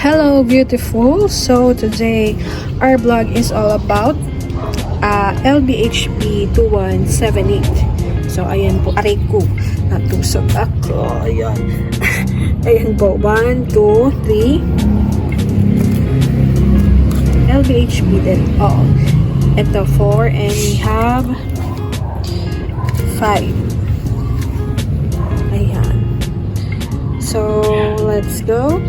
Hello beautiful, so today our vlog is all about LBHB 2178. So ayan po, aray ko, natusok ako, ayan. Ayan po, 1, 2, 3 LBHB din, oh. Ito 4 and we have 5. Ayan. So let's go.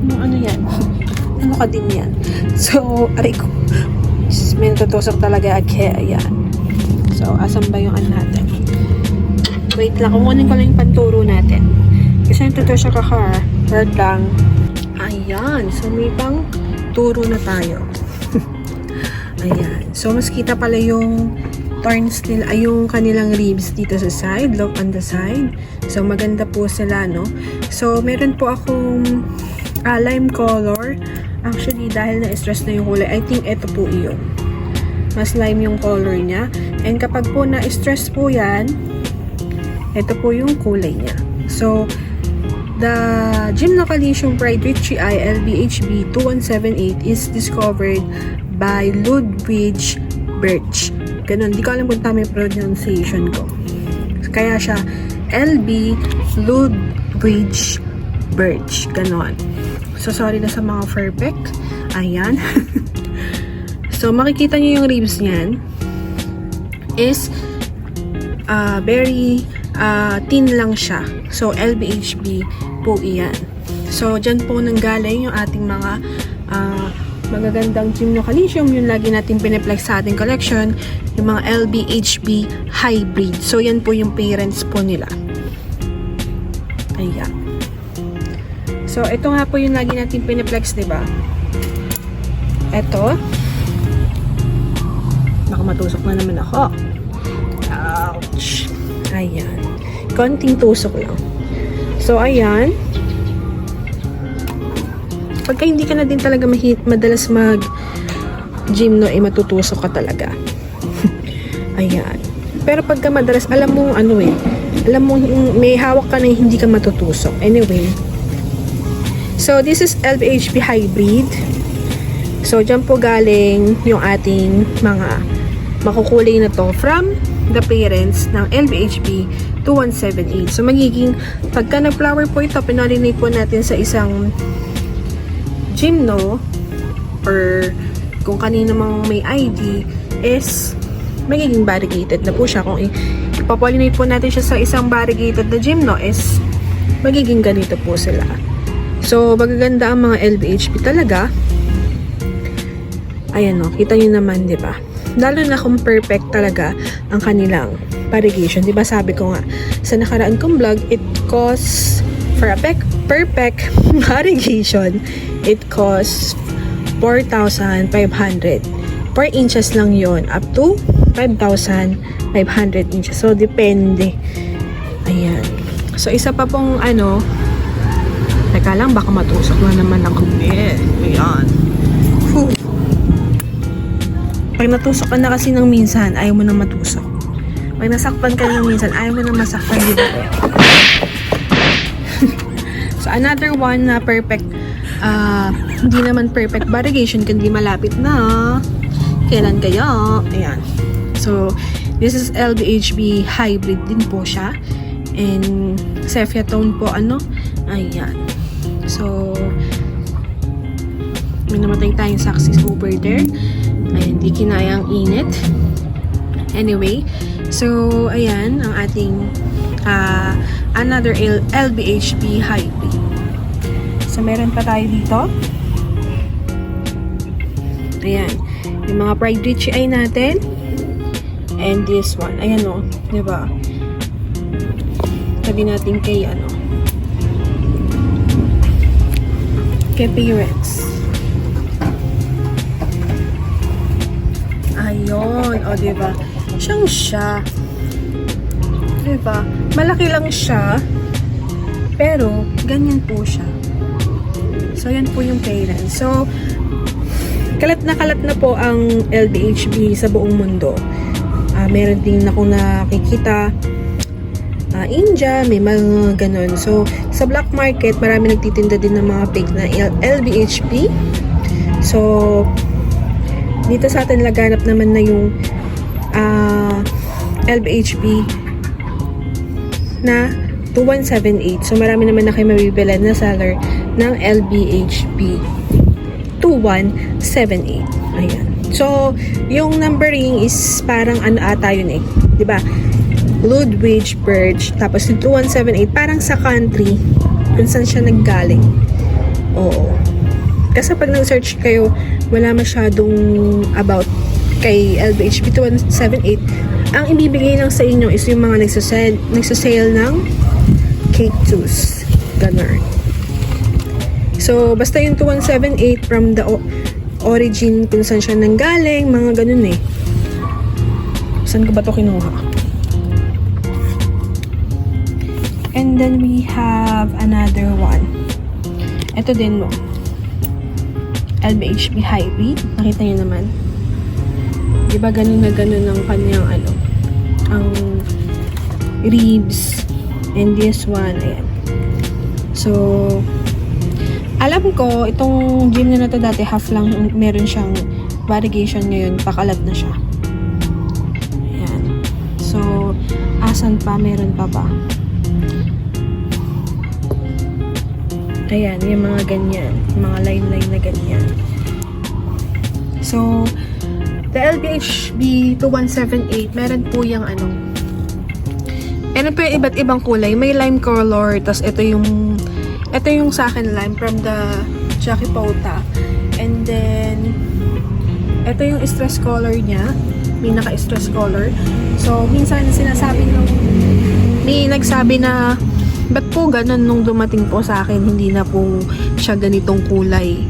Ano yan? Ano ka din yan? So, aray ko. May natutusok talaga. Kaya, ayan. So, asan ba yung ano natin? Wait lang. Kumunin ko lang yung panturo natin. Kasi natutusok ako. Word lang. Ayan. So, may pang turo na tayo. Ayan. So, mas kita pala yung turns nila, ay yung kanilang ribs dito sa side. Look on the side. So, maganda po sila, no? So, meron po akong lime color. Actually, dahil na-stress na yung kulay, I think ito po iyon. Mas lime yung color niya. And kapag po na-stress po yan, ito po yung kulay niya. So, the Gymnocalcium Pride Richie Eye LBHB 2178 is discovered by Ludwig Birch. Ganun. Di ko alam kung tama yung pronunciation ko. Kaya siya LB Ludwig Birch. Ganon. So, sorry na sa mga perfect. Ayan. So, makikita nyo yung ribs niyan is very thin lang siya. So, LBHB po iyan. So, dyan po nanggaling yung ating mga magagandang Gymnocalcium. Yung lagi natin piniplex sa ating collection. Yung mga LBHB hybrid. So, yan po yung parents po nila. Ayan. So, ito nga po yung lagi natin piniplex, diba? Ito. Baka matusok na naman ako. Ouch. Ayan. Konting tusok lang. So, ayan. Pagka hindi ka na din talaga madalas mag-gymno, matutusok ka talaga. Ayan. Pero pagka madalas, alam mo, alam mo, may hawak ka na hindi ka matutusok. Anyway. So, this is LBHB hybrid. So, dyan po galing yung ating mga makukulay na to from the parents ng LBHB 2178. So, magiging, pagka nag-flower po ito, pinalinate po natin sa isang gymno or kung kanina mang may ID is magiging variegated na po siya. Kung ipapolinate po natin siya sa isang variegated na gymno is magiging ganito po sila. So, magaganda ang mga LBHB talaga. Ayan o, kita nyo naman, di ba? Lalo na kung perfect talaga ang kanilang variegation. Di ba sabi ko nga, sa nakaraan kong vlog, it costs, for a perfect variegation, it costs 4,500. 4 inches lang yon up to 5,500 inches. So, depende. Ayan. So, isa pa pong teka lang, baka matusok na naman ako. Ayan. Whew. Pag natusok ka na kasi ng minsan, ayaw mo na matusok. Pag nasakpan ka ng minsan, ayaw mo na masakpan dito. So, another one na perfect, hindi naman perfect variegation, kundi malapit na. Kailan kaya? Ayan. So, this is LBHB hybrid din po siya. And, sepia tone po, ayan. So, may namatay tayong success over there. Ayan, di kinayang init. Anyway, so, ayan, ang ating another LBHB hybrid. So, meron pa tayo dito. Ayan, yung mga Pride Richie Eye natin. And this one. Ayan o, diba? Sabi natin kay kay parents. Ayun. O, diba? Siya. Diba? Malaki lang siya. Pero, ganyan po siya. So, yan po yung parents. So, kalat na po ang LBHB sa buong mundo. Meron din akong nakikita India, may mga ganon. So, sa black market, marami nagtitinda din ng mga fake na LBHP. So, dito sa atin laganap naman na yung LBHP na 2178. So, marami naman na kayo mabibili na seller ng LBHP 2178. Ayan. So, yung numbering is parang ano ata yun eh. Diba? Ludwig Birch. Tapos yung 2178, parang sa country kung saan siya naggaling. Oo. Kasi pag nag-search kayo, wala masyadong about kay LBHP 2178. Ang ibibigay lang sa inyo is yung mga nagsasale ng cake tools. Ganun. So, basta yung 2178 from the origin kung saan siya nanggaling, mga ganun eh. Saan ko ba ito kinuha? And then we have another one. Ito din mo. LBHP Hybrid. Nakita niyo naman. Diba ganun na ganun ang kanyang ano, ang ribs. And this one, ayan. So, alam ko, itong gym na to dati, half lang meron siyang variegation, ngayon pakalat na siya. Ayan. So, asan pa? Meron pa ba? Ayan, yung mga ganyan. Mga line-line na ganyan. So, the LBHB 2178, meron po yung ano, meron po yung iba't ibang kulay. May lime color, tas ito yung sa akin lime from the Jackie Pauta. And then, ito yung stress color niya. May naka-stress color. So, minsan sinasabi nung, may nagsabi na, ba't po ganun nung dumating po sa akin, hindi na po siya ganitong kulay.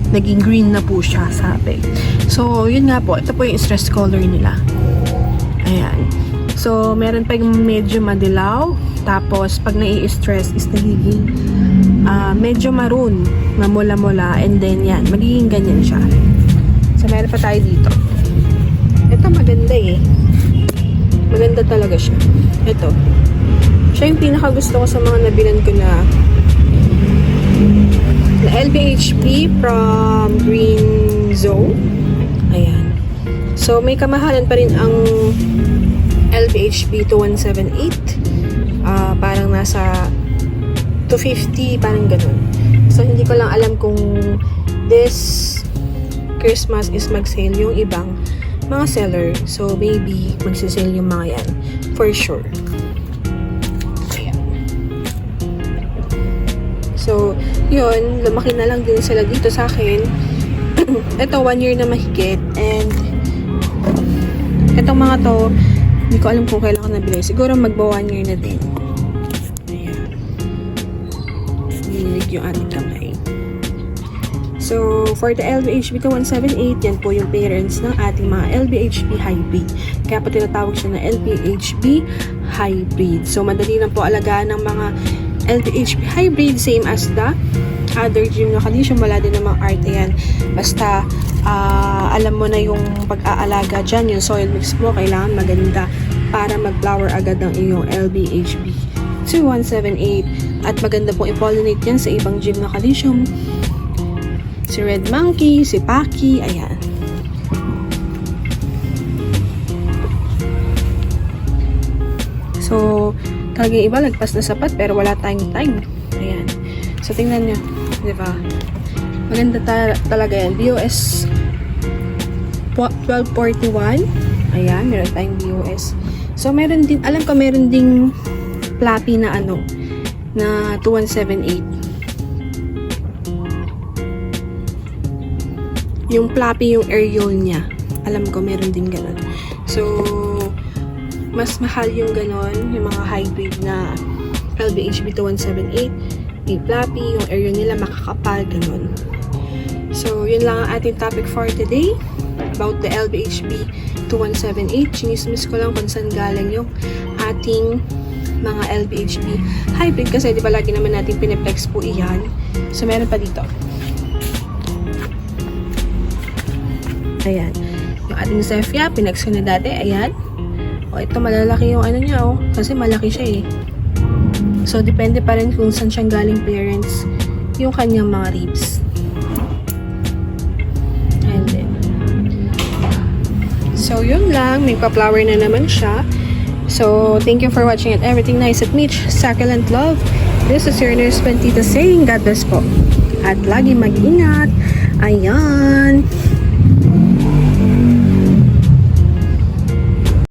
Naging green na po siya, sabi. So, yun nga po. Ito po yung stress color nila. Ayan. So, meron pa yung medyo madilaw. Tapos, pag nai-stress is nagiging medyo maroon. Mamula-mula. And then, yan. Magiging ganyan siya. So, meron pa tayo dito. Ito maganda eh. Maganda talaga siya. Ito. Siya yung pinaka-gusto ko sa mga nabilan ko na LBHP from Green Zone. Ayan. So, may kamahalan pa rin ang LBHP 2178. Parang nasa 250, parang ganun. So, hindi ko lang alam kung this Christmas is mag-sale yung ibang mga seller. So, maybe magsisale yung mga yan. For sure. So, yun, lumaki na lang din sila dito sa akin. Ito, 1 year na mahigit. And, itong mga to, hindi ko alam kung kailan ko nabili. Siguro magba 1 year na din. Ayan. Nililig yung ating kamay. So, for the LBHP 2178, yan po yung parents ng ating mga LBHP Hybrid. Kaya po tinatawag siya na LBHP Hybrid. So, madali lang po alagaan ng mga LBHP Hybrid, same as the other gym na condition. Wala din namang arte yan. Basta, alam mo na yung pag-aalaga dyan, yung soil mix mo, kailangan maganda para mag-flower agad ang iyong LBHP 2178. At maganda pong i-pollinate yan sa ibang gym na condition. Si Red Monkey, si Paki, ayan. So, talagang iba, lagpas na sapat, pero wala tayong time. Ayan. So, tingnan nyo. Diba? Maganda talaga yan. BOS 1241. Ayan, meron tayong BOS. So, meron din, alam ko meron ding Flappy na ano, na 2178. Yung Flappy, yung aerial niya. Alam ko, meron din ganun. So, mas mahal yung ganon, yung mga hybrid na LBHB 2178, yung Flappy, yung aerial nila makakapal, ganon. So, yun lang ang ating topic for today about the LBHB 2178. Chinismis ko lang kung saan galing yung ating mga LBHB hybrid kasi di ba lagi naman natin piniplex po iyan. So, meron pa dito. Ayan. Yung ating Zephia, pinex ko na dati. Ayan. O, ito malalaki yung ano niya, oh. Kasi malaki siya eh. So, depende pa rin kung saan siyang galing parents yung kanyang mga ribs. And then, so yun lang. May pa-flower na naman siya. So, thank you for watching at Everything Nice at Mitch Succulent Love. This is your nurse Pantita saying God bless po. At lagi mag-ingat. Ayan.